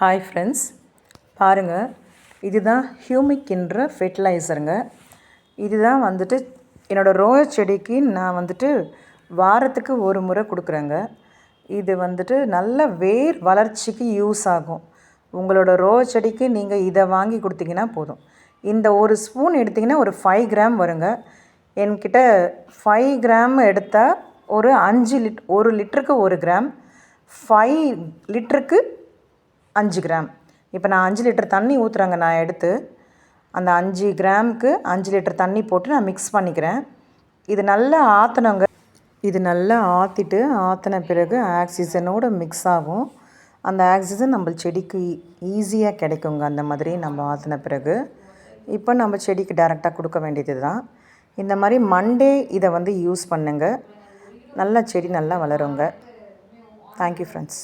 Hi friends, பாருங்கள், இதுதான் ஹியூமிக்ன்ற ஃபெர்டிலைசருங்க. இதுதான் வந்துட்டு என்னோடய ரோஸ் செடிக்கு நான் வந்துட்டு வாரத்துக்கு ஒரு முறை கொடுக்குறேங்க. இது வந்துட்டு நல்ல வேர் வளர்ச்சிக்கு யூஸ் ஆகும். உங்களோட ரோஸ் செடிக்கு நீங்கள் இதை வாங்கி கொடுத்தீங்கன்னா போதும். இந்த ஒரு ஸ்பூன் எடுத்திங்கன்னா ஒரு 5 கிராம் வருங்க. என்கிட்ட 5 கிராம் எடுத்தால் ஒரு 1 லிட்டருக்கு 1 கிராம், 5 லிட்டருக்கு 5 கிராம். இப்போ நான் 5 லிட்டர் தண்ணி ஊற்றுறேங்க. நான் எடுத்து அந்த 5 கிராமுக்கு 5 லிட்டர் தண்ணி போட்டு நான் மிக்ஸ் பண்ணிக்கிறேன். இது நல்லா ஆற்றணுங்க. இது நல்லா ஆற்றின பிறகு ஆக்சிஜனோடு மிக்ஸ் ஆகும். அந்த ஆக்சிஜன் நம்ம செடிக்கு ஈஸியாக கிடைக்குங்க. அந்த மாதிரி நம்ம ஆற்றின பிறகு இப்போ நம்ம செடிக்கு டைரெக்டாக கொடுக்க வேண்டியது தான். இந்த மாதிரி மண்டே இதை யூஸ் பண்ணுங்க. நல்லா செடி நல்லா வளருங்க. Thank you friends.